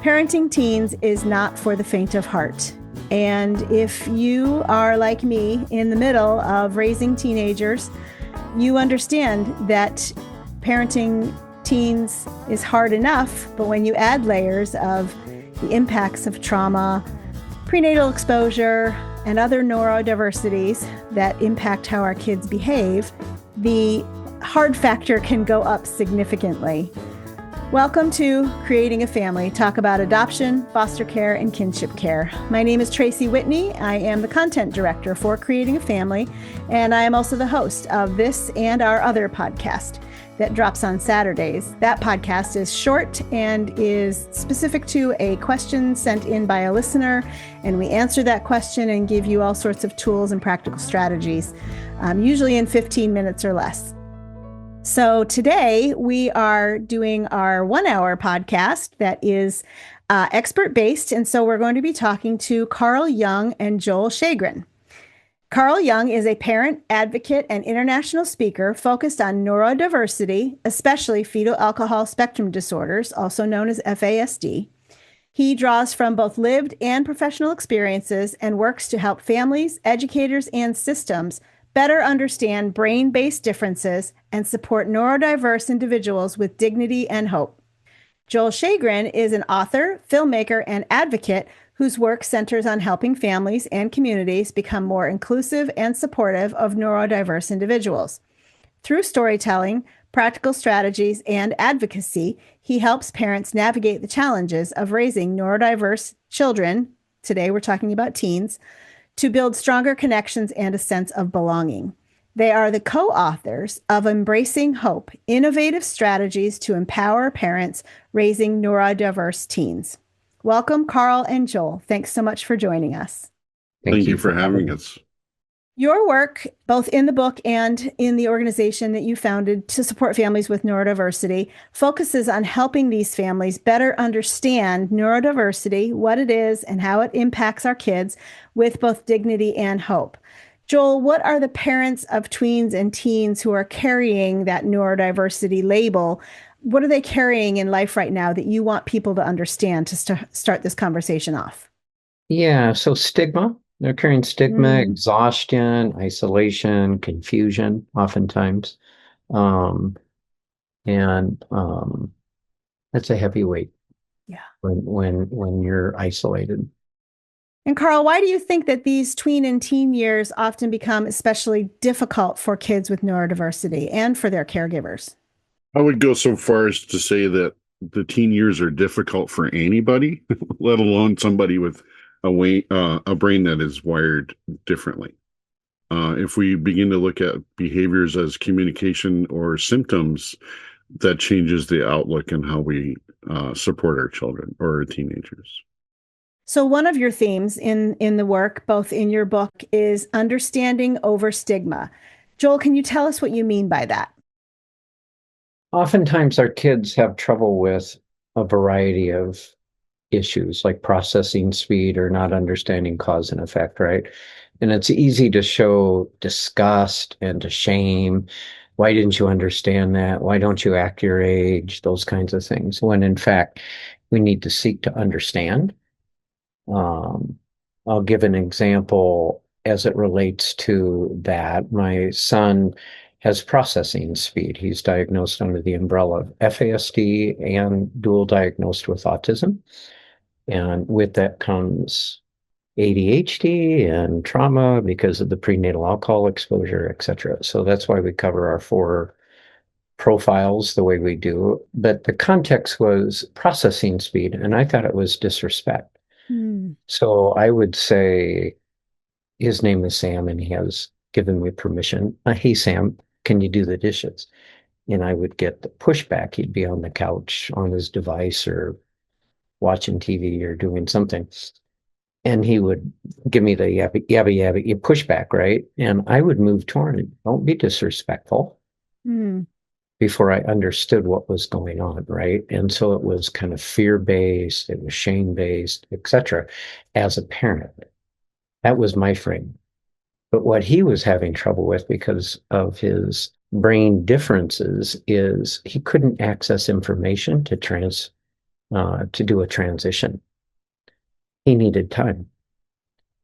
Parenting teens is not for the faint of heart. And if you are like me in the middle of raising teenagers, you understand that parenting teens is hard enough, but when you add layers of the impacts of trauma, prenatal exposure, and other neurodiversities that impact how our kids behave, the hard factor can go up significantly. Welcome to Creating a Family. Talk about adoption, foster care, and kinship care. My name is Tracy Whitney. I am the content director for Creating a Family, and I am also the host of this and our other podcast that drops on Saturdays. That podcast is short and is specific to a question sent in by a listener, and we answer that question and give you all sorts of tools and practical strategies, usually in 15 minutes or less. So today we are doing our 1-hour podcast that is expert-based, and so we're going to be talking to Carl Jung and Joel Sheagren. Carl Jung is a parent, advocate, and international speaker focused on neurodiversity, especially fetal alcohol spectrum disorders, also known as FASD. He draws from both lived and professional experiences and works to help families, educators, and systems better understand brain-based differences and support neurodiverse individuals with dignity and hope. Joel Sheagren is an author, filmmaker, and advocate whose work centers on helping families and communities become more inclusive and supportive of neurodiverse individuals. Through storytelling, practical strategies, and advocacy, he helps parents navigate the challenges of raising neurodiverse children, today we're talking about teens, to build stronger connections and a sense of belonging. They are the co-authors of Embracing Hope, Innovative Strategies to Empower Parents Raising Neurodiverse Teens. Welcome, Carl and Joel. Thanks so much for joining us. Thank you for having us. Your work, both in the book and in the organization that you founded to support families with neurodiversity, focuses on helping these families better understand neurodiversity, what it is, and how it impacts our kids with both dignity and hope. Joel, what are the parents of tweens and teens who are carrying that neurodiversity label? What are they carrying in life right now that you want people to understand to start this conversation off? Yeah, so stigma. They're carrying stigma, exhaustion, isolation, confusion, oftentimes. And that's a heavy weight. Yeah. When you're isolated. And Carl, why do you think that these tween and teen years often become especially difficult for kids with neurodiversity and for their caregivers? I would go so far as to say that the teen years are difficult for anybody, let alone somebody with a brain that is wired differently. If we begin to look at behaviors as communication or symptoms, that changes the outlook and how we support our children or our teenagers. So one of your themes in the work, both in your book, is understanding over stigma. Joel, can you tell us what you mean by that? Oftentimes our kids have trouble with a variety of issues like processing speed or not understanding cause and effect, right? And it's easy to show disgust and to shame. Why didn't you understand that? Why don't you act your age? Those kinds of things. When in fact, we need to seek to understand. I'll give an example as it relates to that. My son has processing speed. He's diagnosed under the umbrella of FASD and dual diagnosed with autism. And with that comes ADHD and trauma because of the prenatal alcohol exposure, et cetera. So that's why we cover our 4 profiles the way we do. But the context was processing speed, and I thought it was disrespect. So I would say his name is Sam, and he has given me permission. Hey, Sam, can you do the dishes? And I would get the pushback. He'd be on the couch on his device or watching TV or doing something. And he would give me the yabby, yabby, yabby, you pushback, right? And I would move toward it. Don't be disrespectful. Before I understood what was going on, right? And so it was kind of fear-based, it was shame-based, et cetera, as a parent. That was my frame. But what he was having trouble with because of his brain differences is he couldn't access information to to do a transition. He needed time.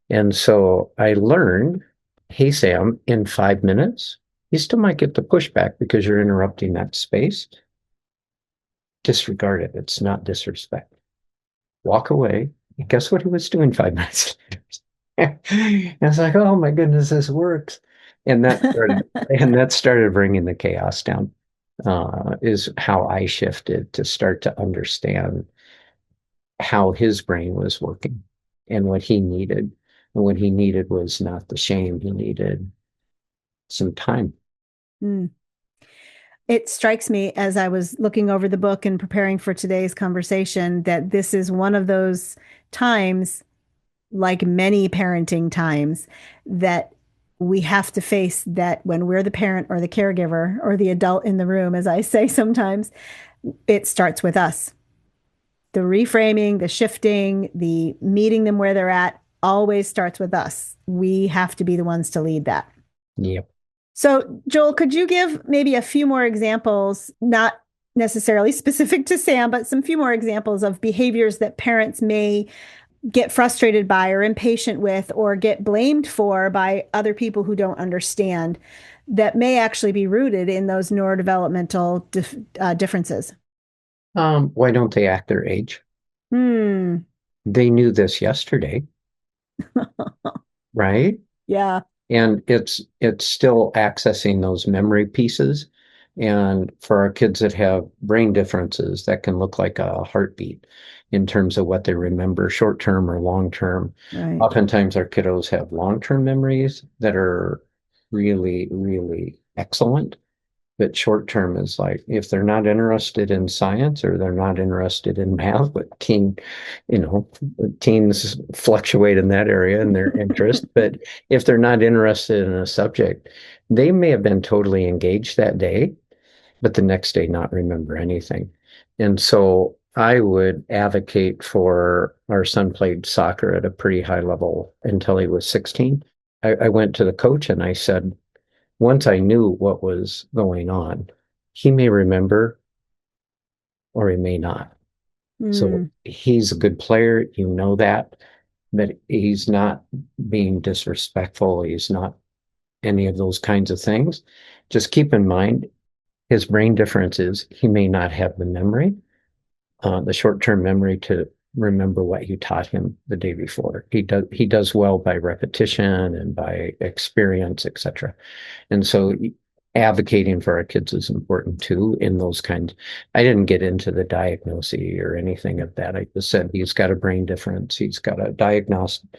And so I learned, hey, Sam, in 5 minutes, you still might get the pushback because you're interrupting that space. Disregard it. It's not disrespect. Walk away. And guess what he was doing 5 minutes later? I was like, oh my goodness, this works. And that started bringing the chaos down, is how I shifted to start to understand how his brain was working and what he needed. And what he needed was not the shame, he needed some time. Mm. It strikes me as I was looking over the book and preparing for today's conversation that this is one of those times, like many parenting times, that we have to face that when we're the parent or the caregiver or the adult in the room, as I say sometimes, it starts with us. The reframing, the shifting, the meeting them where they're at always starts with us. We have to be the ones to lead that. Yep. So, Joel, could you give maybe a few more examples, not necessarily specific to Sam, but some few more examples of behaviors that parents may get frustrated by or impatient with or get blamed for by other people who don't understand that may actually be rooted in those neurodevelopmental differences? Why don't they act their age? Hmm. They knew this yesterday, right? Yeah. And it's still accessing those memory pieces. And for our kids that have brain differences, that can look like a heartbeat in terms of what they remember, short term or long term. Right. Oftentimes, our kiddos have long term memories that are really, really excellent. But short term is like if they're not interested in science or they're not interested in math, but teens fluctuate in that area in their interest. But if they're not interested in a subject, they may have been totally engaged that day, but the next day not remember anything. And so I would advocate for our son played soccer at a pretty high level until he was 16. I went to the coach and I said, once I knew what was going on, he may remember or he may not. So he's a good player, you know that, but he's not being disrespectful. He's not any of those kinds of things. Just keep in mind, his brain difference is he may not have the memory, the short-term memory to remember what you taught him the day before. He does well by repetition and by experience, etc. And so advocating for our kids is important too in those kinds. I didn't get into the diagnosis or anything of that. I just said he's got a brain difference. He's got a diagnostic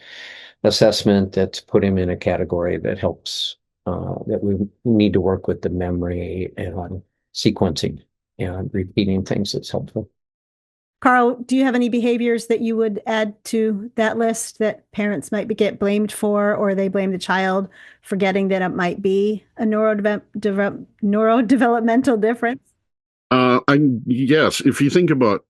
assessment that's put him in a category that helps, that we need to work with the memory and on sequencing and repeating things that's helpful. Carl, do you have any behaviors that you would add to that list that parents might get blamed for, or they blame the child, forgetting that it might be a neurodevelopmental difference? Yes, if you think about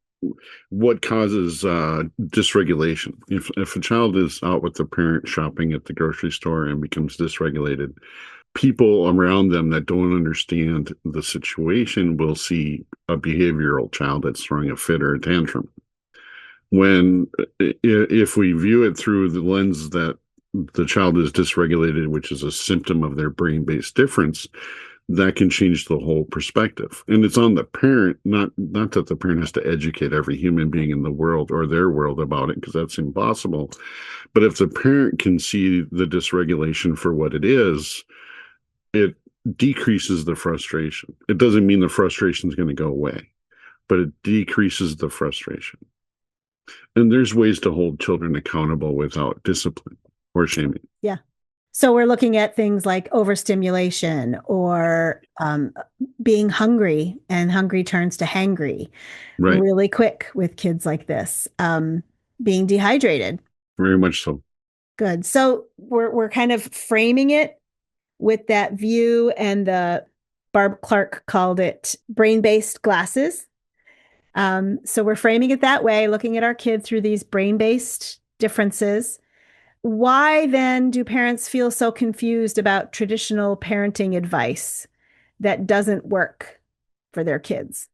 what causes dysregulation, if a child is out with the parent shopping at the grocery store and becomes dysregulated, people around them that don't understand the situation will see a behavioral child that's throwing a fit or a tantrum. When, if we view it through the lens that the child is dysregulated, which is a symptom of their brain-based difference, that can change the whole perspective. And it's on the parent, not that the parent has to educate every human being in the world or their world about it, because that's impossible. But if the parent can see the dysregulation for what it is, it decreases the frustration. It doesn't mean the frustration is going to go away, but it decreases the frustration. And there's ways to hold children accountable without discipline or shaming. Yeah. So we're looking at things like overstimulation or being hungry, and hungry turns to hangry really quick with kids like this. Being dehydrated. Very much so. Good. So we're kind of framing it with that view, and Barb Clark called it brain-based glasses. So we're framing it that way, looking at our kid through these brain-based differences. Why then do parents feel so confused about traditional parenting advice that doesn't work for their kids?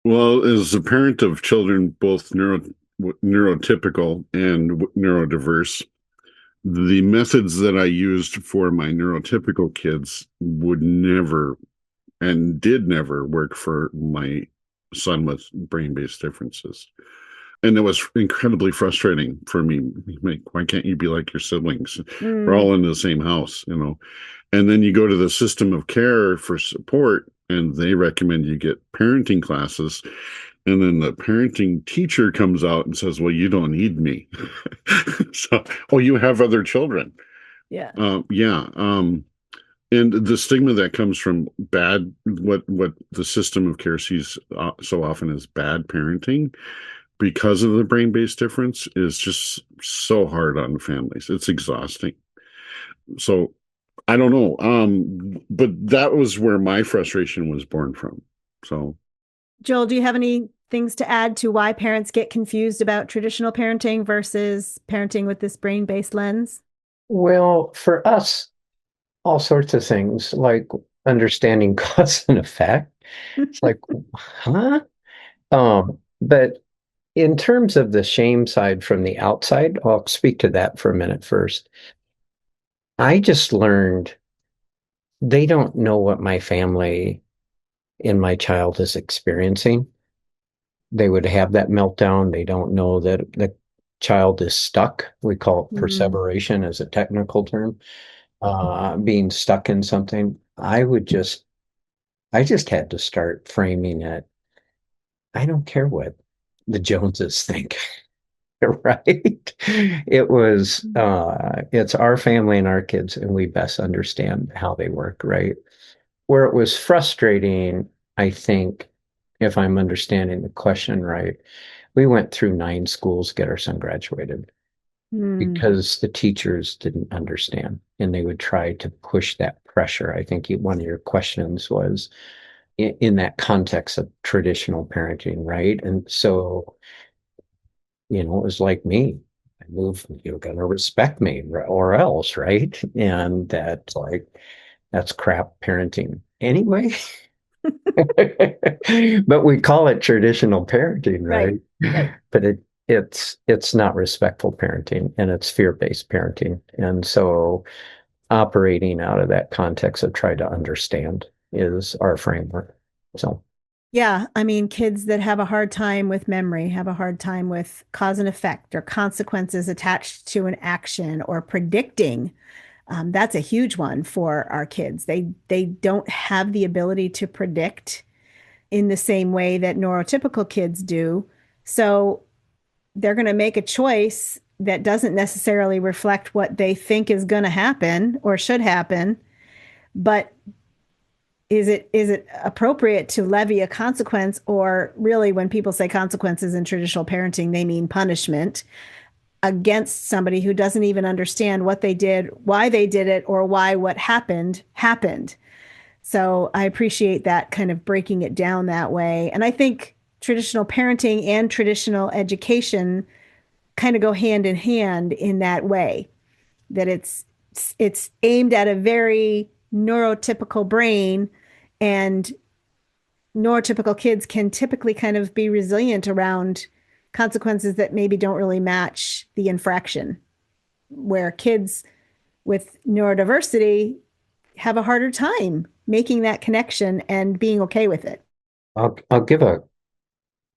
Well, as a parent of children, both neurotypical and neurodiverse, the methods that I used for my neurotypical kids would never and did never work for my son with brain-based differences. And it was incredibly frustrating for me. Like, why can't you be like your siblings? We're Mm, all in the same house, And then you go to the system of care for support, and they recommend you get parenting classes. And then the parenting teacher comes out and says, well, you don't need me. So, oh, you have other children. yeah. Yeah. And the stigma that comes from what the system of care sees so often as bad parenting because of the brain-based difference is just so hard on families. It's exhausting. So I don't know. But that was where my frustration was born from. So Joel, do you have any things to add to why parents get confused about traditional parenting versus parenting with this brain-based lens? Well, for us, all sorts of things like understanding cause and effect. It's like, huh? But in terms of the shame side from the outside, I'll speak to that for a minute first. I just learned they don't know what my family and my child is experiencing. They would have that meltdown. They don't know that the child is stuck. We call it Mm, perseveration as a technical term, being stuck in something. I just had to start framing it. I don't care what the Joneses think. Right? It's our family and our kids, and we best understand how they work, right? Where it was frustrating, I think, if I'm understanding the question right, we went through 9 schools to get our son graduated mm, because the teachers didn't understand and they would try to push that pressure. I think one of your questions was in that context of traditional parenting, right? And so it was like me. I moved, you're going to respect me or else, right? And that's crap parenting anyway. But we call it traditional parenting, right, right? right. But it's not respectful parenting and it's fear-based parenting. And so operating out of that context of try to understand is our framework. So Yeah, I mean, kids that have a hard time with memory have a hard time with cause and effect or consequences attached to an action or predicting. That's a huge one for our kids. They don't have the ability to predict in the same way that neurotypical kids do. So they're going to make a choice that doesn't necessarily reflect what they think is going to happen or should happen, but is it appropriate to levy a consequence, or really when people say consequences in traditional parenting they mean punishment against somebody who doesn't even understand what they did, why they did it, or why what happened. So I appreciate that kind of breaking it down that way. And I think traditional parenting and traditional education kind of go hand in hand in that way, that it's aimed at a very neurotypical brain, and neurotypical kids can typically kind of be resilient around consequences that maybe don't really match the infraction, where kids with neurodiversity have a harder time making that connection and being okay with it. I'll give a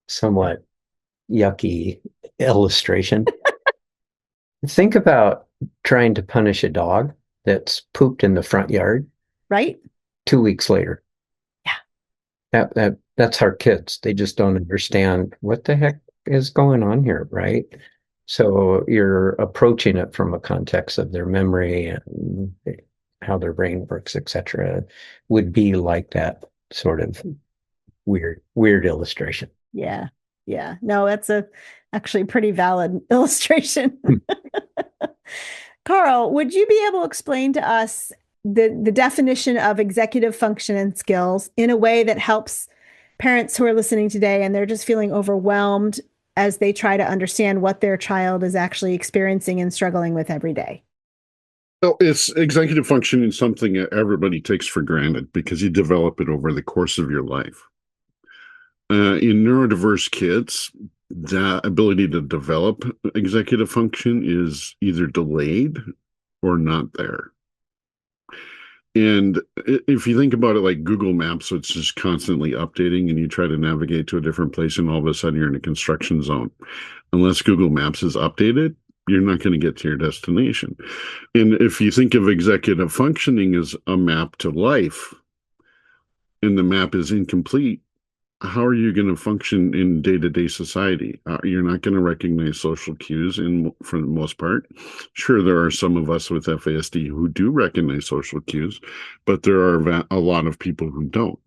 somewhat yucky illustration. Think about trying to punish a dog that's pooped in the front yard Right? 2 weeks later. Yeah. That's our kids. They just don't understand what the heck is going on here, right? So you're approaching it from a context of their memory and how their brain works, etc. Would be like that sort of weird illustration. Yeah. Yeah. No, that's a actually pretty valid illustration. Carl, would you be able to explain to us the definition of executive function and skills in a way that helps parents who are listening today and they're just feeling overwhelmed as they try to understand what their child is actually experiencing and struggling with every day? Well, it's executive function is something that everybody takes for granted because you develop it over the course of your life. In neurodiverse kids, that ability to develop executive function is either delayed or not there. And if you think about it like Google Maps, so it's just constantly updating and you try to navigate to a different place and all of a sudden you're in a construction zone. Unless Google Maps is updated, you're not going to get to your destination. And if you think of executive functioning as a map to life and the map is incomplete, how are you going to function in day-to-day society? You're not going to recognize social cues for the most part. Sure, there are some of us with FASD who do recognize social cues, but there are a lot of people who don't.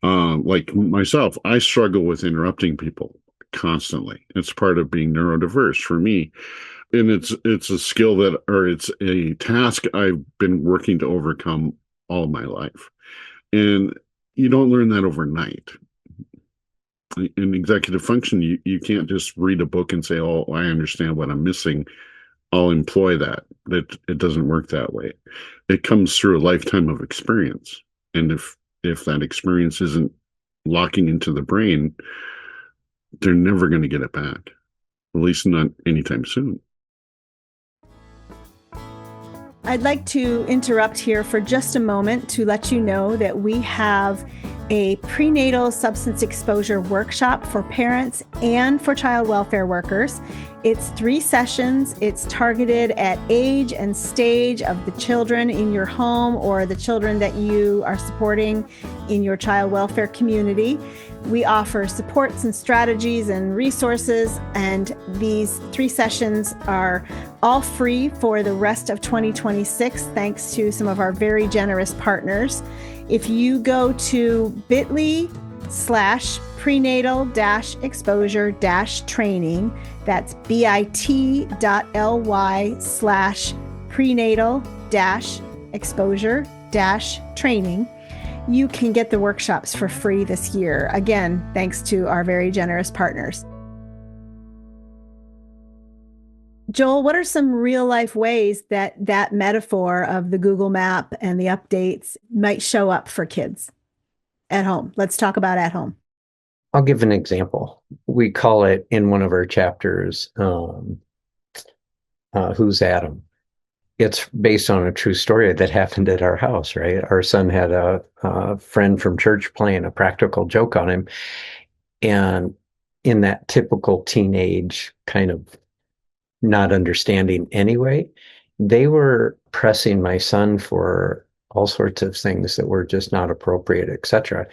Like myself, I struggle with interrupting people constantly. It's part of being neurodiverse for me. And it's a skill it's a task I've been working to overcome all my life. And you don't learn that overnight. In executive function, you can't just read a book and say, oh, I understand what I'm missing. I'll employ that. It doesn't work that way. It comes through a lifetime of experience. And if that experience isn't locking into the brain, they're never going to get it back, at least not anytime soon. I'd like to interrupt here for just a moment to let you know that we have a prenatal substance exposure workshop for parents and for child welfare workers. It's 3 sessions. It's targeted at age and stage of the children in your home or the children that you are supporting in your child welfare community. We offer supports and strategies and resources, and these 3 sessions are all free for the rest of 2026, thanks to some of our very generous partners. If you go to bit.ly/prenatal-exposure-training, that's bit.ly/prenatal-exposure-training, you can get the workshops for free this year. Again, thanks to our very generous partners. Joel, what are some real life ways that metaphor of the Google map and the updates might show up for kids at home? Let's talk about at home. I'll give an example. We call it in one of our chapters, Who's Adam? It's based on a true story that happened at our house, right? Our son had a friend from church playing a practical joke on him. And in that typical teenage kind of not understanding anyway, they were pressing my son for all sorts of things that were just not appropriate, etc.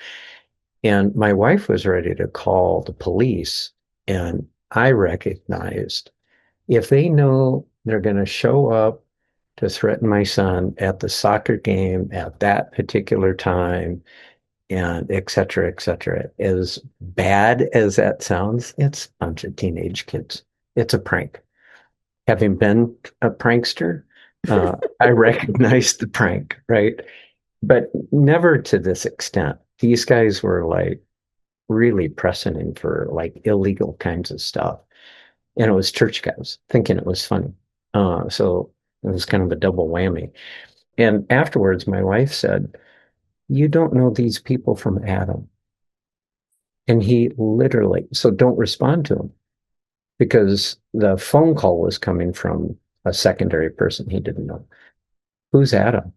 And my wife was ready to call the police. And I recognized if they know they're going to show up to threaten my son at the soccer game at that particular time, and etc., as bad as that sounds, it's a bunch of teenage kids. It's a prank. Having been a prankster, I recognized the prank, right? But never to this extent. These guys were like really pressing him for like illegal kinds of stuff. And it was church guys thinking it was funny. So it was kind of a double whammy. And afterwards, my wife said, you don't know these people from Adam. And he literally, so don't respond to him, because the phone call was coming from a secondary person he didn't know. Who's Adam?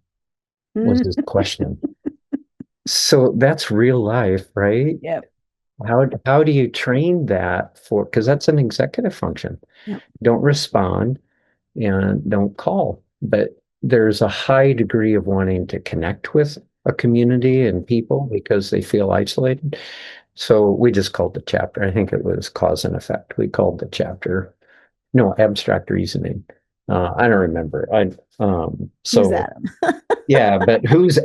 Was his question. So that's real life, right? Yep. How do you train that for, because that's an executive function. Yep. Don't respond and don't call. But there's a high degree of wanting to connect with a community and people because they feel isolated. So we just called the chapter. I think it was cause and effect. We called the chapter, no, abstract reasoning. I don't remember. Who's Adam? Yeah, but who's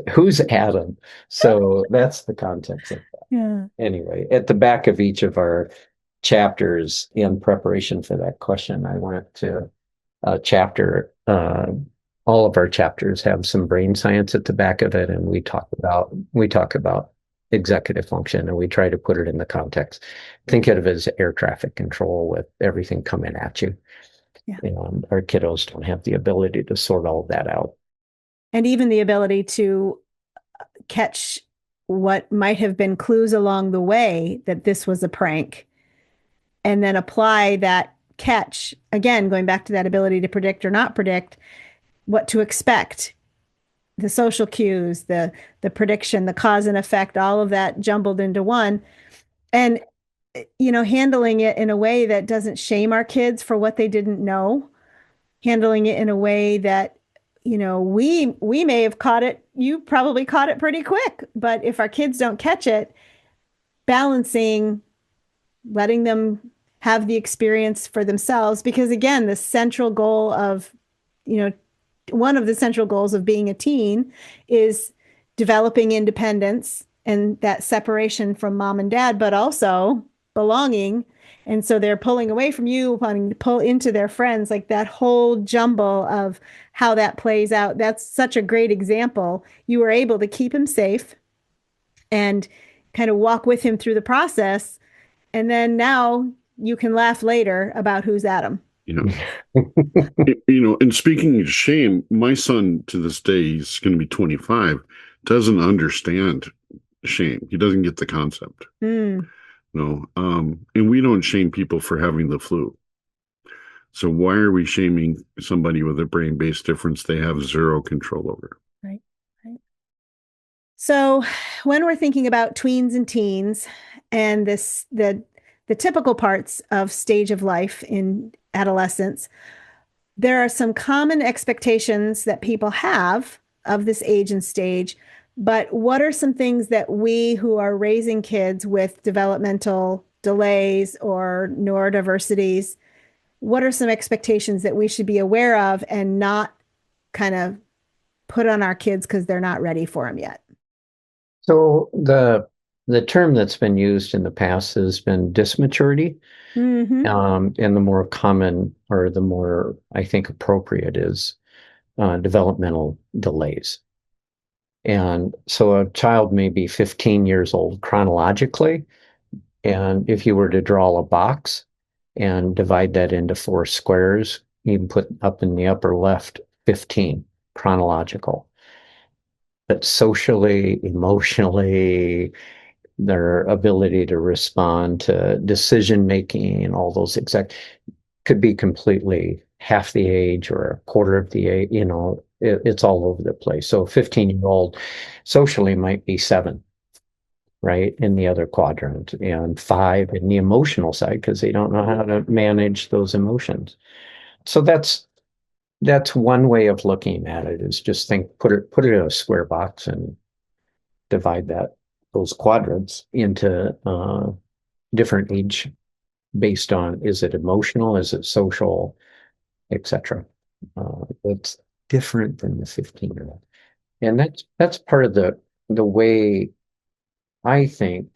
Adam? So that's the context of that. Yeah. Anyway, at the back of each of our chapters, in preparation for that question, I went to a chapter. All of our chapters have some brain science at the back of it, and we talk about executive function, and we try to put it in the context. Think of it as air traffic control with everything coming at you. Yeah. And our kiddos don't have the ability to sort all that out. And even the ability to catch what might have been clues along the way that this was a prank, and then apply that catch, again, going back to that ability to predict or not predict, what to expect, the social cues, the prediction, the cause and effect, all of that jumbled into one. And handling it in a way that doesn't shame our kids for what they didn't know, handling it in a way that, we may have caught it. You probably caught it pretty quick, but if our kids don't catch it, balancing, letting them have the experience for themselves, because again, the central goal of, one of the central goals of being a teen is developing independence and that separation from mom and dad, but also belonging. And so they're pulling away from you, wanting to pull into their friends, like that whole jumble of how that plays out. That's such a great example. You were able to keep him safe and kind of walk with him through the process. And then now you can laugh later about who's at him. And speaking of shame, my son to this day, he's going to be 25, doesn't understand shame. He doesn't get the concept. And we don't shame people for having the flu. So why are we shaming somebody with a brain-based difference they have zero control over? Right. So when we're thinking about tweens and teens and the typical parts of stage of life in adolescence, there are some common expectations that people have of this age and stage. But what are some things that we who are raising kids with developmental delays or neurodiversities, what are some expectations that we should be aware of and not kind of put on our kids because they're not ready for them yet? So the term that's been used in the past has been dysmaturity. And the more common, or the more, I think, appropriate is developmental delays. And so a child may be 15 years old chronologically, and if you were to draw a box and divide that into 4 squares, you can put up in the upper left 15 chronological. But socially, emotionally, their ability to respond to decision making and all those could be completely half the age or a quarter of the age. It's all over the place. So a 15-year-old socially might be 7, right, in the other quadrant, and 5 in the emotional side because they don't know how to manage those emotions. So that's one way of looking at it, is just put it in a square box and divide those quadrants into different age based on, is it emotional, is it social, etc. It's different than the 15-year-old. And that's part of the way I think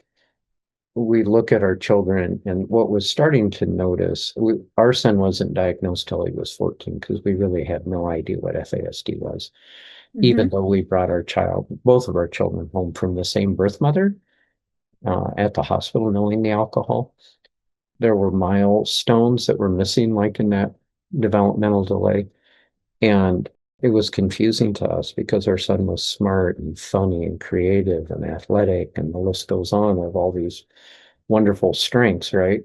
we look at our children. And what was starting to notice, our son wasn't diagnosed till he was 14 because we really had no idea what FASD was. Even though we brought both of our children home from the same birth mother at the hospital, knowing the alcohol. There were milestones that were missing, like in that developmental delay. And it was confusing to us because our son was smart and funny and creative and athletic, and the list goes on of all these wonderful strengths, right?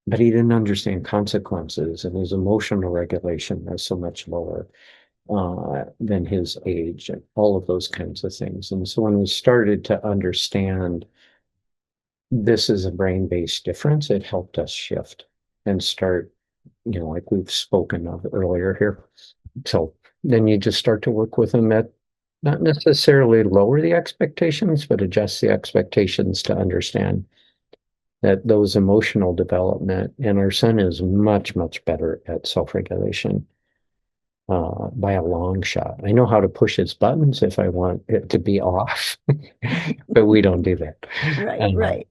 But he didn't understand consequences, and his emotional regulation was so much lower than his age, and all of those kinds of things. And so when we started to understand this is a brain-based difference, it helped us shift and start, like we've spoken of earlier here. So then you just start to work with them at not necessarily lower the expectations, but adjust the expectations to understand that those emotional development, and our son is much, much better at self-regulation by a long shot. I know how to push his buttons if I want it to be off, but we don't do that. Right.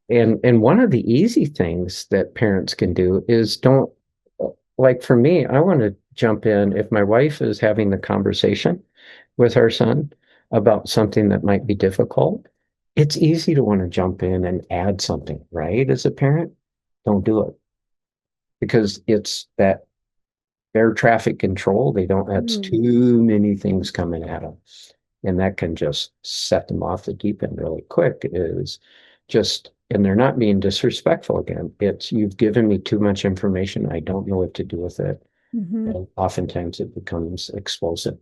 And one of the easy things that parents can do is like for me, I want to jump in if my wife is having the conversation with our son about something that might be difficult. It's easy to want to jump in and add something, right? As a parent, don't do it, because it's that air traffic control. That's too many things coming at them. and that can just set them off the deep end really quick, is just, and they're not being disrespectful again. It's, you've given me too much information. I don't know what to do with it. And oftentimes it becomes explosive.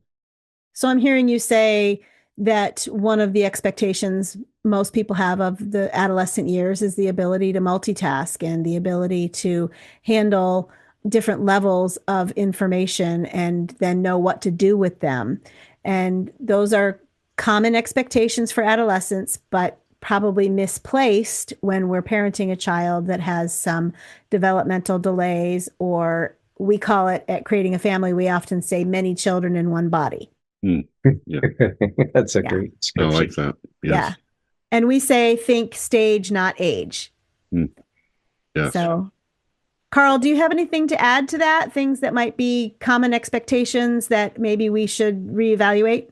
So I'm hearing you say that one of the expectations most people have of the adolescent years is the ability to multitask and the ability to handle different levels of information and then know what to do with them. And those are common expectations for adolescents, but probably misplaced when we're parenting a child that has some developmental delays, or we call it at Creating a Family, we often say many children in one body. Yeah. That's a great I description. like that. Yes. Yeah. And we say think stage, not age. Yes. So, Carl, do you have anything to add to that? Things that might be common expectations that maybe we should reevaluate?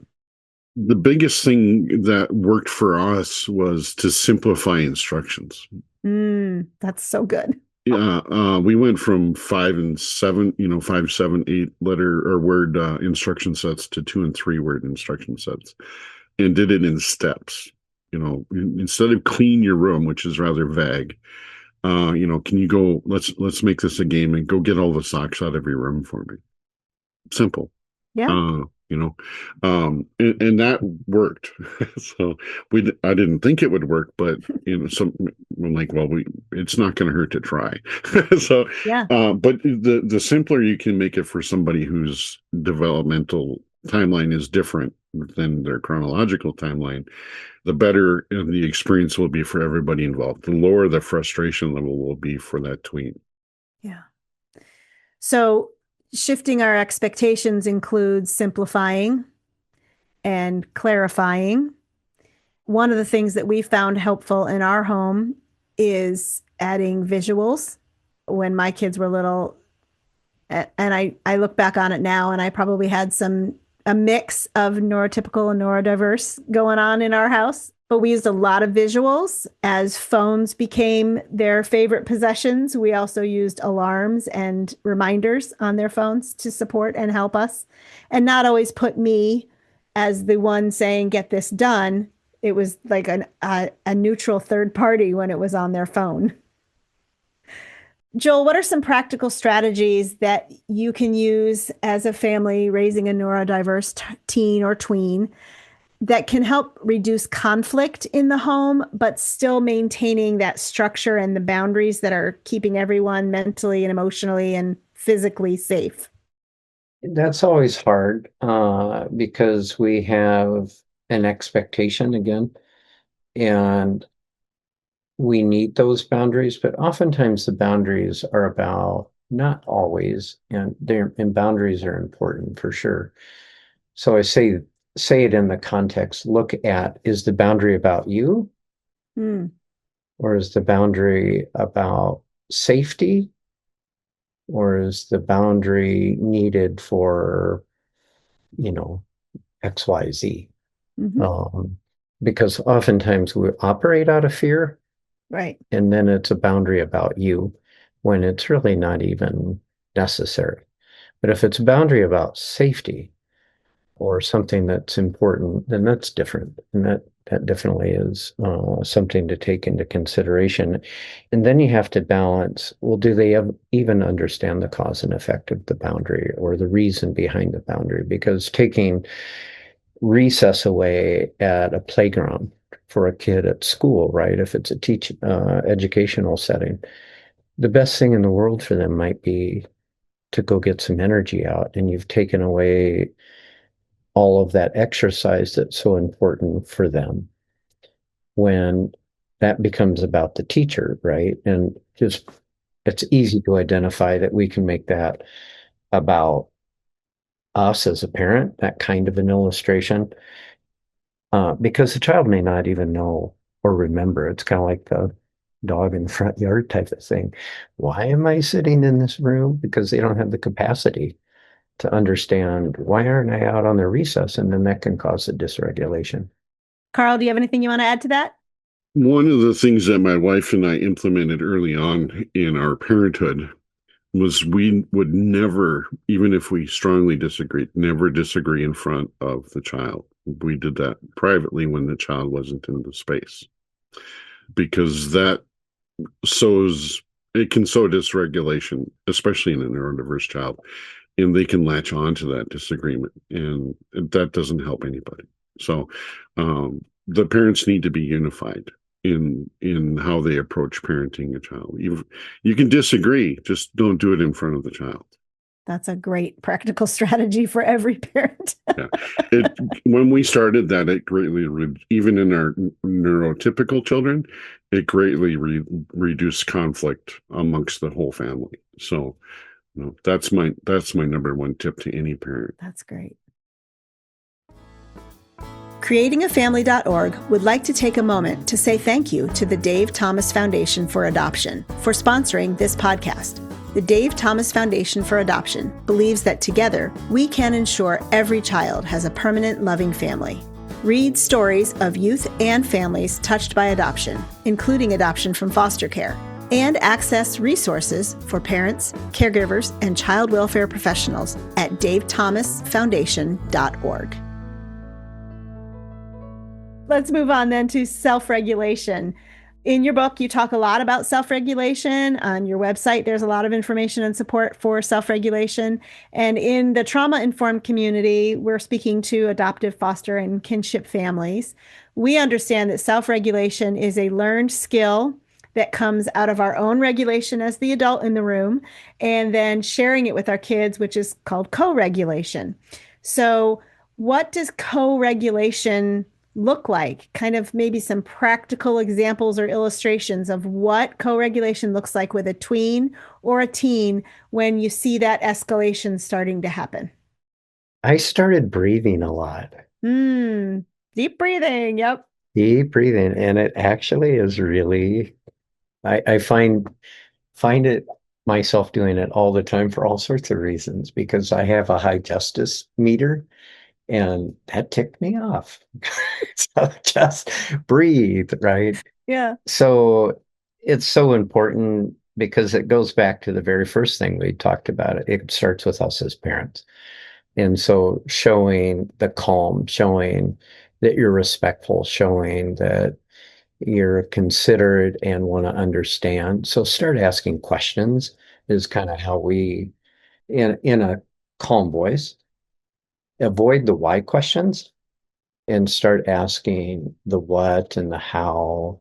The biggest thing that worked for us was to simplify instructions. That's so good. Yeah, we went from 5 and 7, 5, 7, 8 letter or word instruction sets to 2 and 3 word instruction sets, and did it in steps. Instead of clean your room, which is rather vague, can you go? Let's make this a game and go get all the socks out of your room for me. Simple. Yeah. And that worked. So I didn't think it would work, but I'm like, well, it's not going to hurt to try. So, Yeah. But the simpler you can make it for somebody whose developmental timeline is different than their chronological timeline, the better the experience will be for everybody involved. The lower the frustration level will be for that tween. Yeah. So shifting our expectations includes simplifying and clarifying. One of the things that we found helpful in our home is adding visuals. When my kids were little, and I look back on it now, and I probably had a mix of neurotypical and neurodiverse going on in our house. But we used a lot of visuals. As phones became their favorite possessions, we also used alarms and reminders on their phones to support and help us, and not always put me as the one saying, get this done. It was like a neutral third party when it was on their phone. Joel, what are some practical strategies that you can use as a family raising a neurodiverse teen or tween that can help reduce conflict in the home, but still maintaining that structure and the boundaries that are keeping everyone mentally and emotionally and physically safe? That's always hard because we have an expectation again, and we need those boundaries, but oftentimes the boundaries are about, not always, and boundaries are important for sure. So I say it in the context, look at, is the boundary about you? Or is the boundary about safety? Or is the boundary needed for, XYZ? Because oftentimes we operate out of fear. Right. And then it's a boundary about you when it's really not even necessary. But if it's a boundary about safety or something that's important, then that's different. And that definitely is something to take into consideration. And then you have to balance, well, do they even understand the cause and effect of the boundary or the reason behind the boundary? Because taking recess away at a playground for a kid at school, right? If it's a educational setting, the best thing in the world for them might be to go get some energy out, and you've taken away all of that exercise that's so important for them. When that becomes about the teacher, right? And just, it's easy to identify that we can make that about us as a parent, that kind of an illustration. Because the child may not even know or remember. It's kind of like the dog in the front yard type of thing. Why am I sitting in this room? Because they don't have the capacity to understand, why aren't I out on their recess? And then that can cause a dysregulation. Carl, do you have anything you want to add to that? One of the things that my wife and I implemented early on in our parenthood was we would never, even if we strongly disagreed, never disagree in front of the child. we did that privately when the child wasn't in the space, because that it can sow dysregulation, especially in a neurodiverse child, and they can latch on to that disagreement, and that doesn't help anybody. So the parents need to be unified in how they approach parenting a child. You can disagree, just don't do it in front of the child. That's a great practical strategy for every parent. Yeah. When we started that, it greatly, even in our neurotypical children, it greatly reduced conflict amongst the whole family. So, that's my number one tip to any parent. That's great. Creatingafamily.org would like to take a moment to say thank you to the Dave Thomas Foundation for Adoption for sponsoring this podcast. The Dave Thomas Foundation for Adoption believes that together we can ensure every child has a permanent, loving family. Read stories of youth and families touched by adoption, including adoption from foster care, and access resources for parents, caregivers, and child welfare professionals at davethomasfoundation.org. Let's move on then to self-regulation. In your book, you talk a lot about self-regulation. On your website, there's a lot of information and support for self-regulation. And in the trauma-informed community, we're speaking to adoptive, foster, and kinship families. We understand that self-regulation is a learned skill that comes out of our own regulation as the adult in the room, and then sharing it with our kids, which is called co-regulation. So what does co-regulation look like? Kind of maybe some practical examples or illustrations of what co-regulation looks like with a tween or a teen when you see that escalation starting to happen. I started breathing a lot. Deep breathing. Yep. Deep breathing. And it actually is really, I find it myself doing it all the time for all sorts of reasons, because I have a high justice meter. And that ticked me off. So just breathe, right? Yeah. So it's so important because it goes back to the very first thing we talked about. It starts with us as parents. And so showing the calm, showing that you're respectful, showing that you're considerate and want to understand. So start asking questions is kind of how we, in a calm voice, avoid the why questions and start asking the what and the how.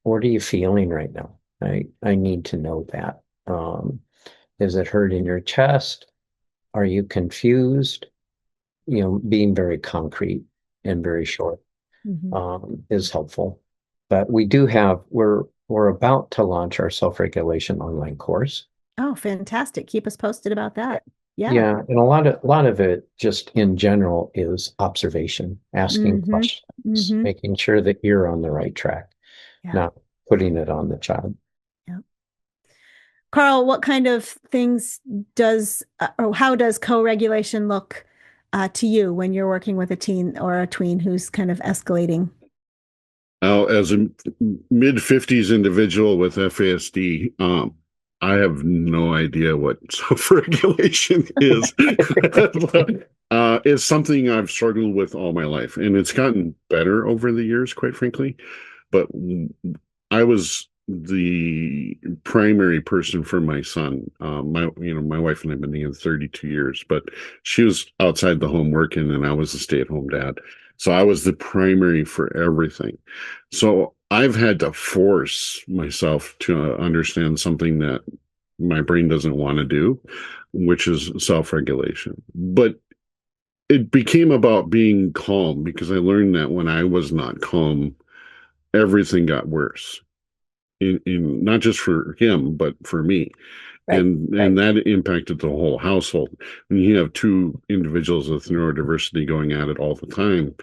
What are you feeling right now? I need to know that. Is it hurt in your chest? Are you confused? Being very concrete and very short is helpful. But we're about to launch our self-regulation online course. Oh, fantastic. Keep us posted about that. Yeah. Yeah, and a lot of it just in general is observation, asking questions, making sure that you're on the right track, not putting it on the child. Yeah. Carl, what kind of things or how does co-regulation look to you when you're working with a teen or a tween who's kind of escalating? As a mid-50s individual with FASD, I have no idea what self-regulation is. It's something I've struggled with all my life, and it's gotten better over the years, quite frankly. But I was the primary person for my son. My wife and I've been together 32 years, but she was outside the home working, and I was a stay-at-home dad. So I was the primary for everything. So I've had to force myself to understand something that my brain doesn't want to do, which is self-regulation. But it became about being calm, because I learned that when I was not calm, everything got worse. In not just for him, but for me. Right, and that impacted the whole household. When you have two individuals with neurodiversity going at it all the time,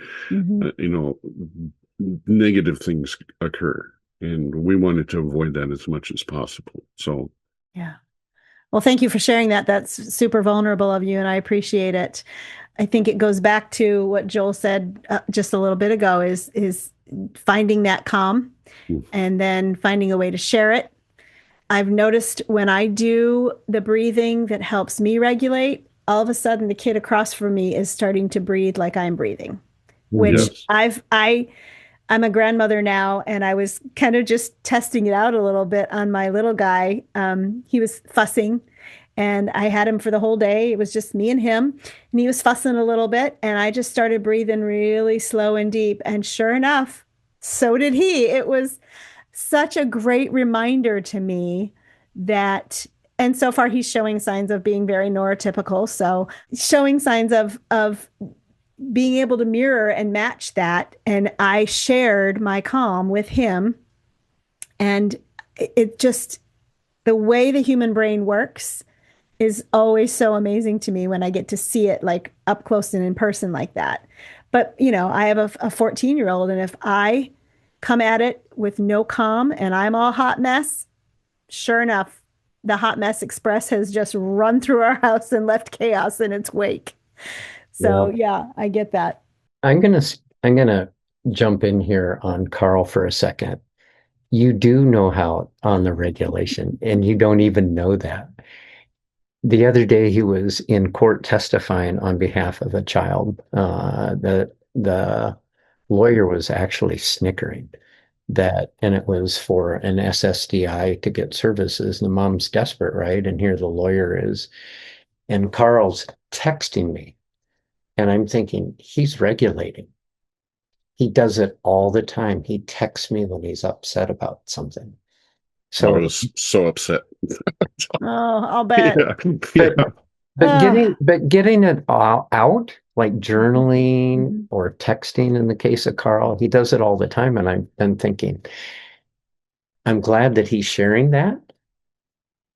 negative things occur, and we wanted to avoid that as much as possible. So, yeah. Well, thank you for sharing that. That's super vulnerable of you, and I appreciate it. I think it goes back to what Joel said just a little bit ago: is finding that calm, and then finding a way to share it. I've noticed when I do the breathing that helps me regulate, all of a sudden the kid across from me is starting to breathe like I'm breathing. which Yes. I'm a grandmother now, and I was kind of just testing it out a little bit on my little guy. He was fussing, and I had him for the whole day. It was just me and him, and he was fussing a little bit, and I just started breathing really slow and deep. And sure enough, so did he. It was such a great reminder to me that, and so far he's showing signs of being very neurotypical. So showing signs of being able to mirror and match that. And I shared my calm with him. And it just, the way the human brain works is always so amazing to me when I get to see it like up close and in person like that. But, you know, I have a 14-year-old, and if I come at it with no calm and I'm all hot mess, sure enough, the hot mess express has just run through our house and left chaos in its wake. So yeah, I get that. I'm gonna jump in here on Carl for a second. You do know how on the regulation, and you don't even know that. The other day, he was in court testifying on behalf of a child. The lawyer was actually snickering and it was for an SSDI to get services. The mom's desperate, right? And here the lawyer is, and Carl's texting me, and I'm thinking, he's regulating. He does it all the time. He texts me when he's upset about something. So I was so upset. Oh, I'll bet. But getting it all out, like journaling or texting in the case of Carl, he does it all the time. And I've been thinking, I'm glad that he's sharing that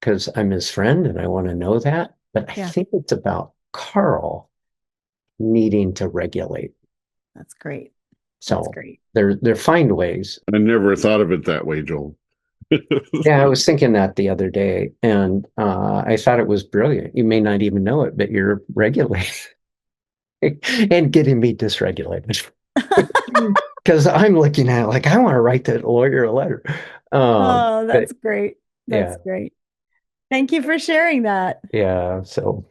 because I'm his friend and I want to know that. But I think it's about Carl needing to regulate. That's great. So That's great. They're find ways. I never thought of it that way, Joel. Yeah, I was thinking that the other day, and I thought it was brilliant. You may not even know it, but you're regulating and getting me dysregulated. Because I'm looking at it like, I want to write that lawyer a letter. Oh, that's great. That's great. Thank you for sharing that. Yeah. So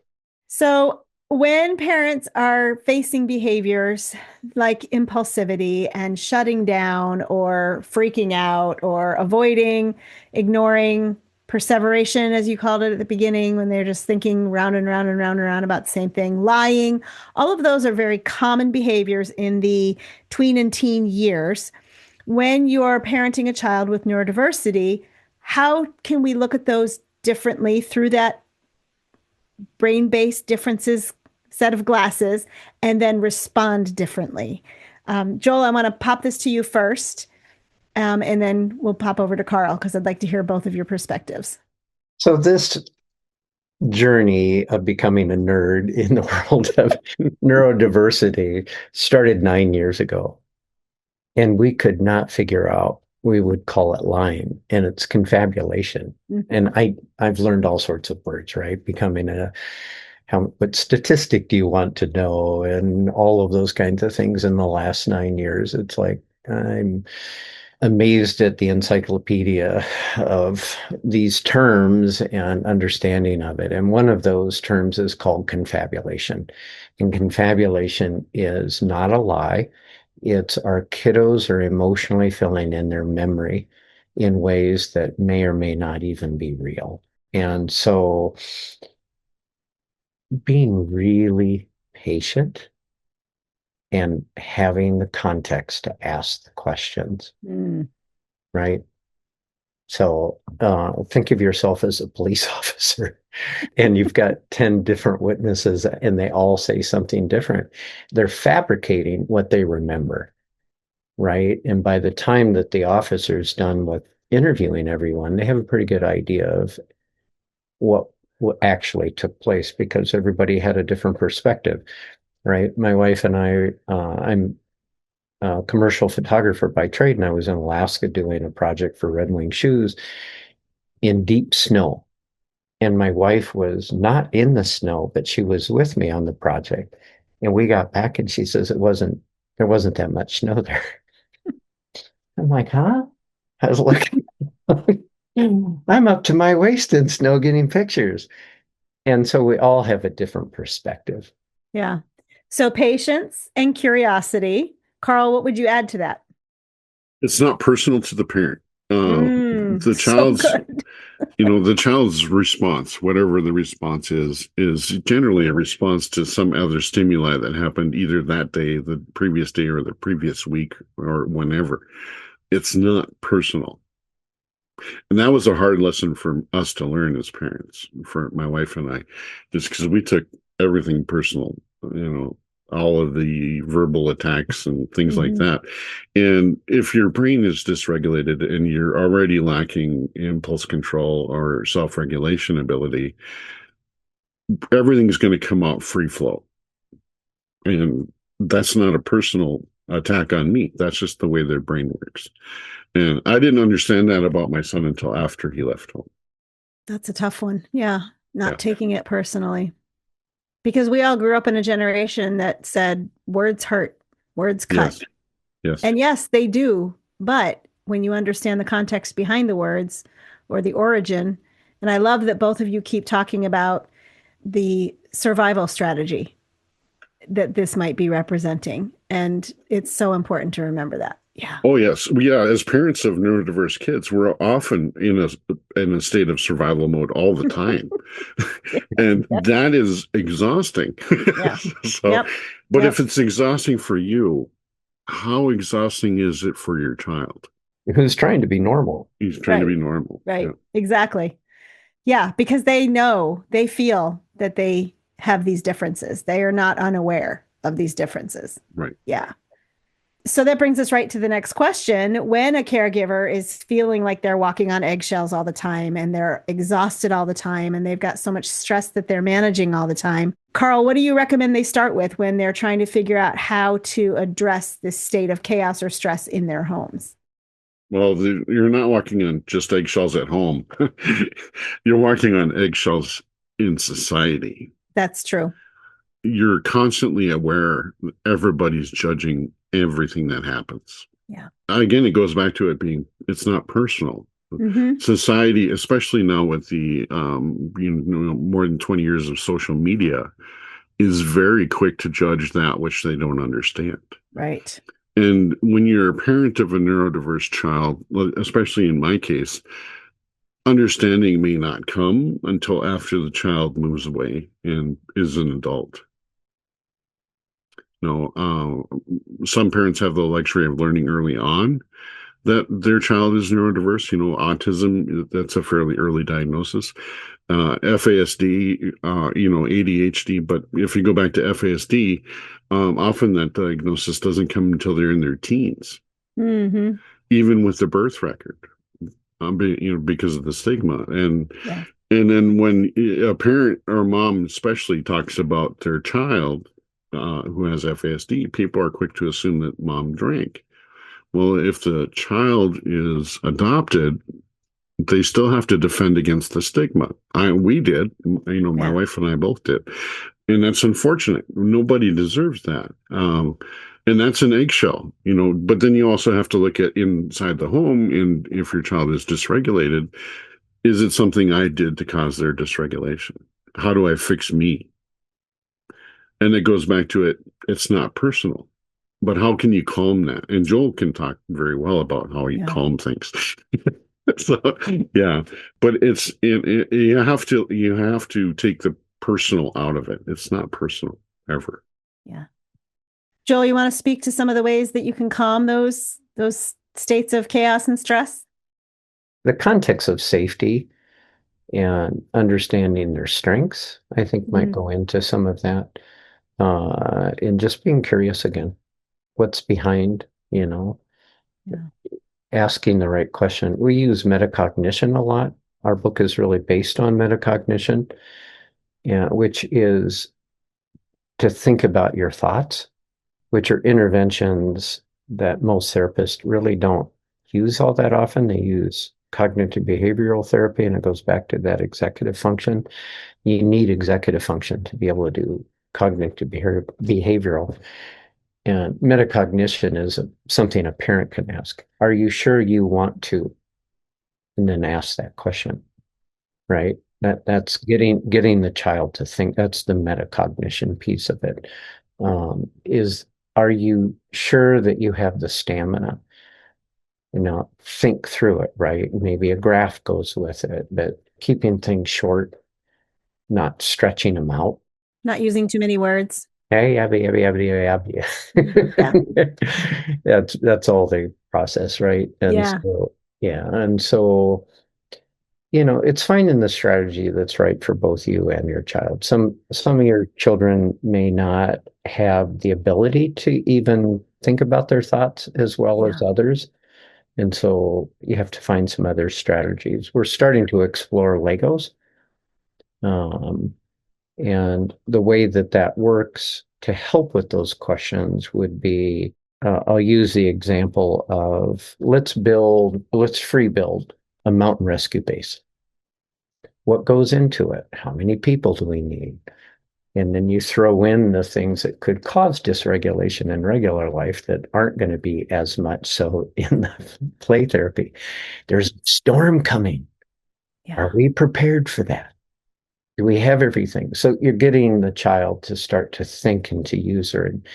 when parents are facing behaviors like impulsivity and shutting down or freaking out or avoiding, ignoring, perseveration, as you called it at the beginning, when they're just thinking round and round and round and round about the same thing, lying, all of those are very common behaviors in the tween and teen years. When you're parenting a child with neurodiversity, how can we look at those differently through that brain-based differences set of glasses and then respond differently? Joel, I want to pop this to you first, and then we'll pop over to Carl because I'd like to hear both of your perspectives. So this journey of becoming a nerd in the world of neurodiversity started 9 years ago, and we could not figure out. We would call it lying, and it's confabulation. And I've learned all sorts of words, right? Becoming what statistic do you want to know? And all of those kinds of things in the last 9 years. It's like, I'm amazed at the encyclopedia of these terms and understanding of it. And one of those terms is called confabulation. And confabulation is not a lie. It's our kiddos are emotionally filling in their memory in ways that may or may not even be real. And so being really patient and having the context to ask the questions, right? So think of yourself as a police officer and you've got 10 different witnesses and they all say something different. They're fabricating what they remember, right? And by the time that the officer's done with interviewing everyone, they have a pretty good idea of what actually took place because everybody had a different perspective, right? My wife and I'm a commercial photographer by trade, and I was in Alaska doing a project for Red Wing Shoes in deep snow. And my wife was not in the snow, but she was with me on the project. And we got back and she says there wasn't that much snow there. I'm like, huh? I was looking, I'm up to my waist in snow getting pictures. And so we all have a different perspective. Yeah. So patience and curiosity Carl, what would you add to that? It's not personal to the parent. The So child's, good. the child's response, whatever the response is generally a response to some other stimuli that happened either that day, the previous day, or the previous week, or whenever. It's not personal. And that was a hard lesson for us to learn as parents, for my wife and I, just because we took everything personal, all of the verbal attacks and things like that. And if your brain is dysregulated and you're already lacking impulse control or self-regulation ability, everything's going to come out free flow. And that's not a personal attack on me. That's just the way their brain works. And I didn't understand that about my son until after he left home. That's a tough one. Yeah. Not taking it personally. Because we all grew up in a generation that said words hurt, words cut. Yes. And yes, they do. But when you understand the context behind the words or the origin, and I love that both of you keep talking about the survival strategy that this might be representing. And it's so important to remember that. Yeah. Oh, yes. Yeah. As parents of neurodiverse kids, we're often in a state of survival mode all the time. And that is exhausting. Yeah. But if it's exhausting for you, how exhausting is it for your child? Who's trying to be normal? He's trying to be normal. Right. Yeah. Exactly. Yeah. Because they feel that they have these differences. They are not unaware of these differences. Right. Yeah. So that brings us right to the next question. When a caregiver is feeling like they're walking on eggshells all the time and they're exhausted all the time and they've got so much stress that they're managing all the time, Carl, what do you recommend they start with when they're trying to figure out how to address this state of chaos or stress in their homes? Well, you're not walking on just eggshells at home. You're walking on eggshells in society. That's true. You're constantly aware that everybody's judging everything that happens. Yeah. Again, it goes back to it's not personal. Society, especially now with the more than 20 years of social media, is very quick to judge that which they don't understand. Right. And when you're a parent of a neurodiverse child, especially in my case, understanding may not come until after the child moves away and is an adult. Some parents have the luxury of learning early on that their child is neurodiverse. Autism, that's a fairly early diagnosis. FASD, ADHD. But if you go back to FASD, often that diagnosis doesn't come until they're in their teens, even with the birth record, because of the stigma. And then when a parent or mom especially talks about their child who has FASD, people are quick to assume that mom drank. Well, if the child is adopted, they still have to defend against the stigma. We did, my wife and I both did. And that's unfortunate. Nobody deserves that. And that's an eggshell, but then you also have to look at inside the home. And if your child is dysregulated, is it something I did to cause their dysregulation? How do I fix me? And it goes back to it's not personal, but how can you calm that? And Joel can talk very well about how you calm things. So, yeah, but you have to take the personal out of it. It's not personal ever. Yeah. Joel, you want to speak to some of the ways that you can calm those states of chaos and stress? The context of safety and understanding their strengths, I think, might go into some of that. And just being curious again, what's behind, asking the right question. We use metacognition a lot. Our book is really based on metacognition, which is to think about your thoughts, which are interventions that most therapists really don't use all that often. They use cognitive behavioral therapy, and it goes back to that executive function. You need executive function to be able to do cognitive behavioral. And metacognition is something a parent can ask. Are you sure you want to? And then ask that question, right? That's getting the child to think. That's the metacognition piece of it. are you sure that you have the stamina? Think through it, right? Maybe a graph goes with it, but keeping things short, not stretching them out. Not using too many words. Hey, yabby, yabby, yabby, yabby. Yeah. That's all the process, right? And Yeah. so, yeah. And so, it's finding the strategy that's right for both you and your child. Some of your children may not have the ability to even think about their thoughts as well as others. And so you have to find some other strategies. We're starting to explore Legos. And the way that works to help with those questions would be, I'll use the example of let's free build a mountain rescue base. What goes into it? How many people do we need? And then you throw in the things that could cause dysregulation in regular life that aren't going to be as much so in the play therapy. There's a storm coming. Yeah. Are we prepared for that? Do we have everything? So you're getting the child to start to think and to use and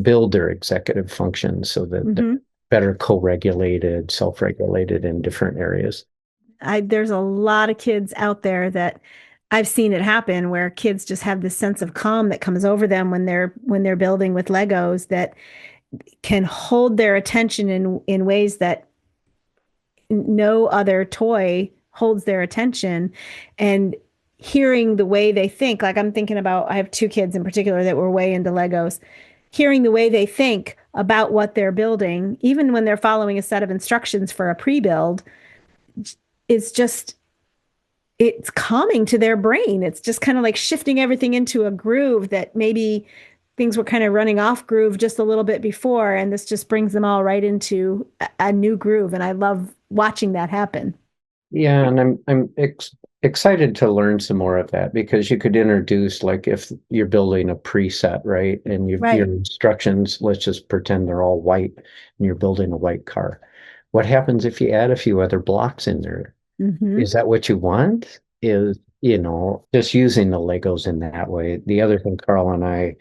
build their executive functions so that they're better co-regulated, self-regulated in different areas. There's a lot of kids out there that I've seen it happen where kids just have this sense of calm that comes over them when they're building with Legos that can hold their attention in ways that no other toy holds their attention. And hearing the way they think, like I'm thinking about, I have two kids in particular that were way into Legos, hearing the way they think about what they're building, even when they're following a set of instructions for a pre-build, it's calming to their brain. It's just kind of like shifting everything into a groove that maybe things were kind of running off groove just a little bit before. And this just brings them all right into a new groove. And I love watching that happen. Yeah. And I'm excited to learn some more of that, because you could introduce, like, if you're building a preset, right? And your instructions, let's just pretend they're all white and you're building a white car. What happens if you add a few other blocks in there? Is that what you want? Just using the Legos in that way. The other thing Carl and I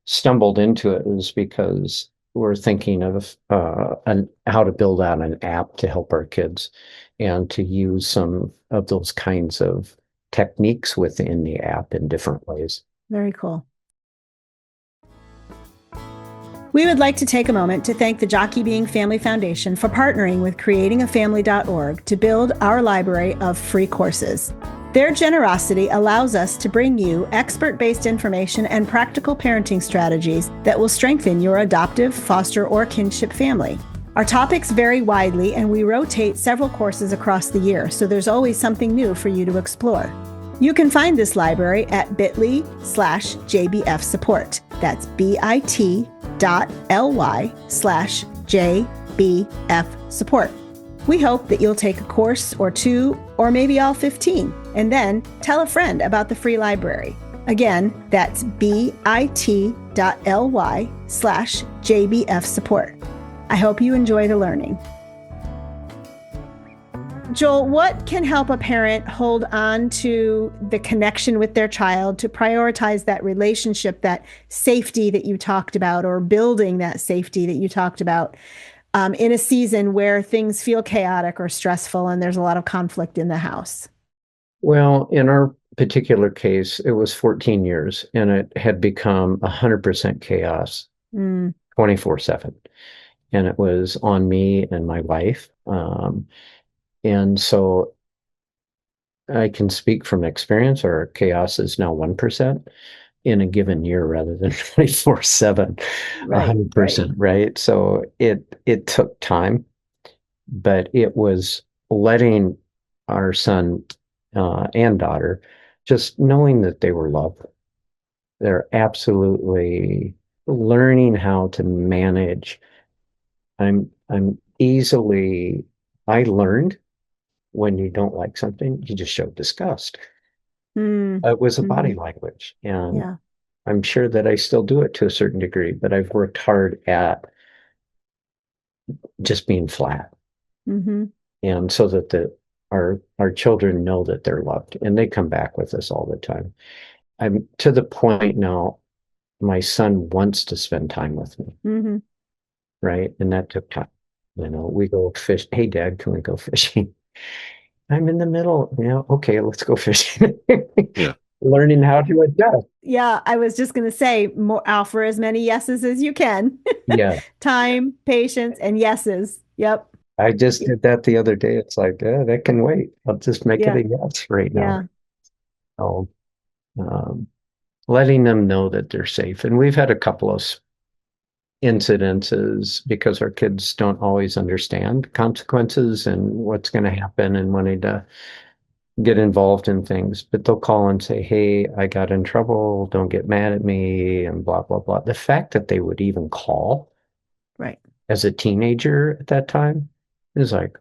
stumbled into it is because we're thinking of how to build out an app to help our kids and to use some of those kinds of techniques within the app in different ways. Very cool. We would like to take a moment to thank the Jockey Being Family Foundation for partnering with creatingafamily.org to build our library of free courses. Their generosity allows us to bring you expert-based information and practical parenting strategies that will strengthen your adoptive, foster, or kinship family. Our topics vary widely, and we rotate several courses across the year, so there's always something new for you to explore. You can find this library at bit.ly/JBF support. That's bit.ly/JBF support. We hope that you'll take a course or two, or maybe all 15, and then tell a friend about the free library. Again, that's bit.ly/JBF support. I hope you enjoy the learning. Joel, what can help a parent hold on to the connection with their child, to prioritize that relationship, that safety that you talked about, or building that safety that you talked about, in a season where things feel chaotic or stressful and there's a lot of conflict in the house? Well, in our particular case, it was 14 years and it had become 100% chaos 24/7. And it was on me and my wife. And so I can speak from experience. Our chaos is now 1% in a given year rather than 24/7, 100%, right? So it took time, but it was letting our son and daughter just knowing that they were loved. They're absolutely learning how to manage. I learned when you don't like something, you just show disgust. It was a body language. And I'm sure that I still do it to a certain degree, but I've worked hard at just being flat. And so that our children know that they're loved, and they come back with us all the time. I'm to the point now my son wants to spend time with me, Mm-hmm. right? And that took time. We go fish. Hey, Dad, can we go fishing? I'm in the middle. Okay, let's go fishing. Yeah. Learning how to adjust. Yeah, I was just going to say, more offer as many yeses as you can. Yeah. Time, patience, and yeses. Yep. I just did that the other day. It's like, that can wait. I'll just make it Yeah. a yes right Yeah. now. So, letting them know that they're safe. And we've had a couple of incidences because our kids don't always understand consequences and what's going to happen and wanting to get involved in things, but they'll call and say, hey, I got in trouble. Don't get mad at me and blah, blah, blah. The fact that they would even call Right. as a teenager at that time is like,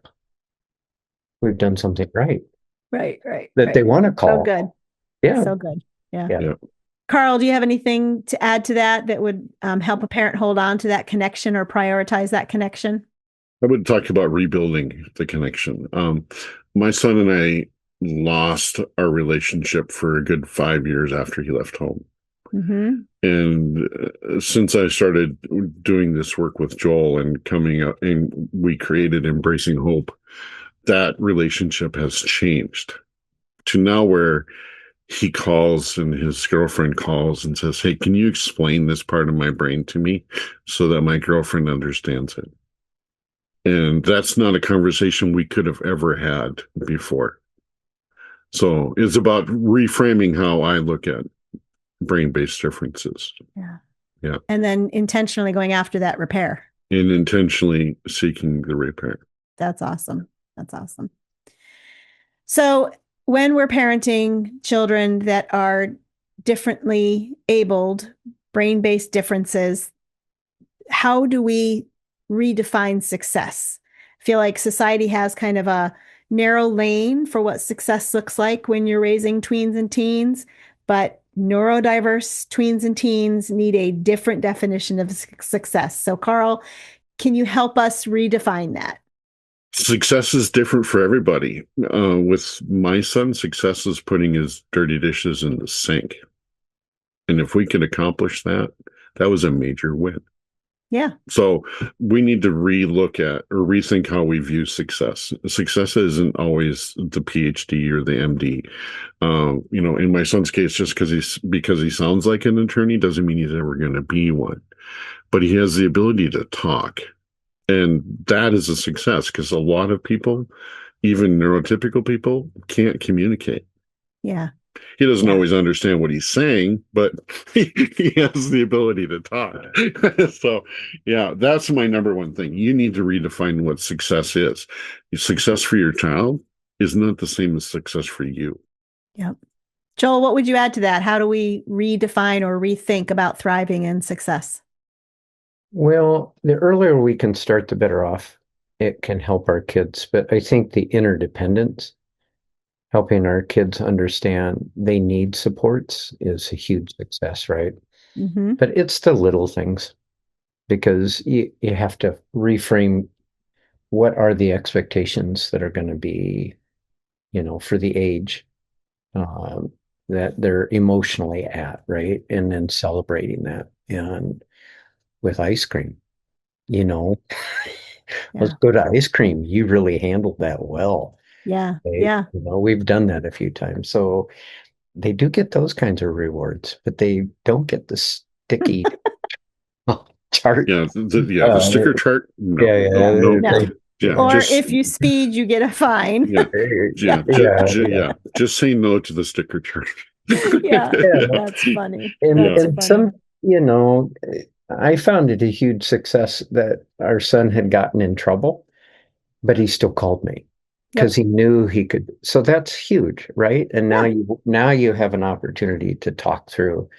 we've done something right. Right. That right. they want to call. So good. Yeah. So good. Yeah. Yeah. Carl, do you have anything to add to that would help a parent hold on to that connection or prioritize that connection? I would talk about rebuilding the connection. My son and I lost our relationship for a good 5 years after he left home. Mm-hmm. And since I started doing this work with Joel and coming up, and we created Embracing Hope, that relationship has changed to now where he calls and his girlfriend calls and says, hey, can you explain this part of my brain to me so that my girlfriend understands it? And that's not a conversation we could have ever had before. So it's about reframing how I look at brain-based differences. Yeah. Yeah. And then intentionally going after that repair. And intentionally seeking the repair. That's awesome. That's awesome. So when we're parenting children that are differently abled, brain-based differences, how do we redefine success? I feel like society has kind of a narrow lane for what success looks like when you're raising tweens and teens, but neurodiverse tweens and teens need a different definition of success. So, Carl, can you help us redefine that? Success is different for everybody. With my son, success is putting his dirty dishes in the sink. And if we can accomplish that, that was a major win. Yeah. So we need to relook at or rethink how we view success. Success isn't always the PhD or the MD. In my son's case, just because he sounds like an attorney doesn't mean he's ever going to be one. But he has the ability to talk. And that is a success because a lot of people, even neurotypical people, can't communicate. Yeah. He doesn't always understand what he's saying, but he has the ability to talk. So, yeah, that's my number one thing. You need to redefine what success is. Success for your child is not the same as success for you. Yep. Joel, what would you add to that? How do we redefine or rethink about thriving and success? Well, the earlier we can start, the better off it can help our kids. But I think the interdependence, helping our kids understand they need supports, is a huge success, right? Mm-hmm. But it's the little things, because you have to reframe what are the expectations that are going to be, for the age that they're emotionally at, right? And then celebrating that. And with ice cream, let's go to ice cream. You really handled that well. Yeah. Right? Yeah. We've done that a few times. So they do get those kinds of rewards, but they don't get the sticky chart. Yeah, the sticker chart. No, Or if you speed, you get a fine. Just say no to the sticker chart. That's funny. And some, I found it a huge success that our son had gotten in trouble, but he still called me because he knew he could. So that's huge, right? And now you have an opportunity to talk through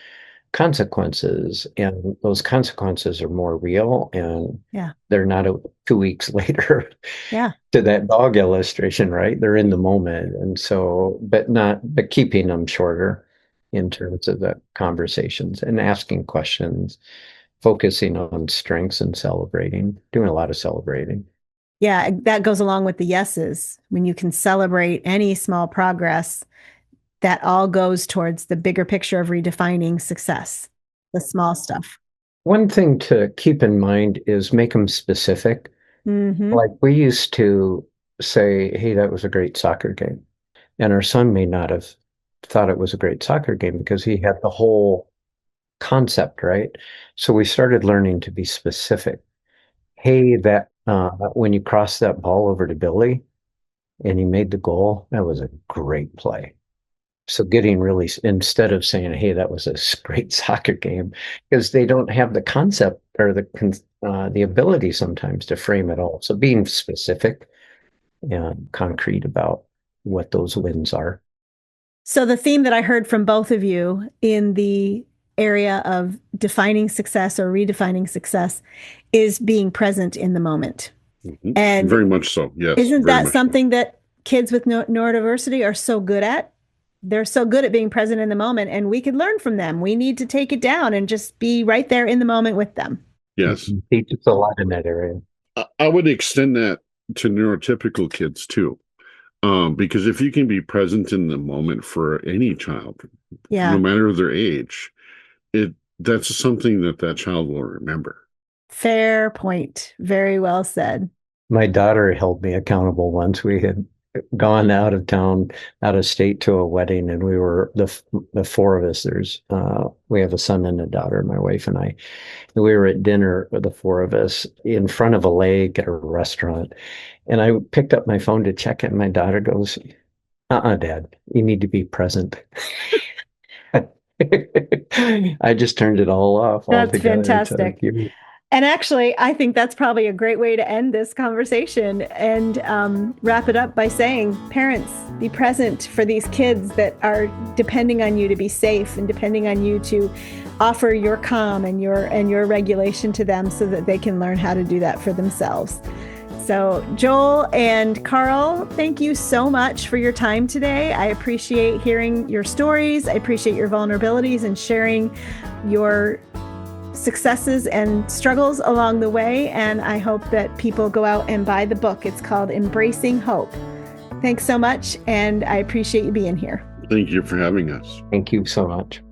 consequences, and those consequences are more real, and they're not 2 weeks later to that dog illustration, right? They're in the moment. And so, but keeping them shorter in terms of the conversations and asking questions, focusing on strengths and doing a lot of celebrating. Yeah, that goes along with the yeses. When you can celebrate any small progress, that all goes towards the bigger picture of redefining success. the small stuff. One thing to keep in mind is make them specific. Like we used to say, hey, that was a great soccer game. And our son may not have thought it was a great soccer game because he had the whole concept, right? So we started learning to be specific. Hey, that when you crossed that ball over to Billy and he made the goal, that was a great play. So getting really, instead of saying, hey, that was a great soccer game, because they don't have the concept or the ability sometimes to frame it all. So being specific and concrete about what those wins are. So the theme that I heard from both of you in the area of defining success or redefining success is being present in the moment. And very much so. Yes. Isn't that something that kids with neurodiversity are so good at? They're so good at being present in the moment, and we can learn from them. We need to take it down and just be right there in the moment with them. Yes. Teaches a lot in that area. I would extend that to neurotypical kids too. Because if you can be present in the moment for any child, no matter their age, that's something that child will remember. Fair point. Very well said. My daughter held me accountable once. We had gone out of town, out of state to a wedding, and we were the four of us. We have a son and a daughter, my wife and I. And we were at dinner, the four of us, in front of a lake at a restaurant. And I picked up my phone to check it, and my daughter goes, Dad, you need to be present. I just turned it all off. That's fantastic. And actually, I think that's probably a great way to end this conversation and wrap it up by saying, parents, be present for these kids that are depending on you to be safe and depending on you to offer your calm and your regulation to them so that they can learn how to do that for themselves. So Joel and Carl, thank you so much for your time today. I appreciate hearing your stories. I appreciate your vulnerabilities and sharing your successes and struggles along the way. And I hope that people go out and buy the book. It's called Embracing Hope. Thanks so much. And I appreciate you being here. Thank you for having us. Thank you so much.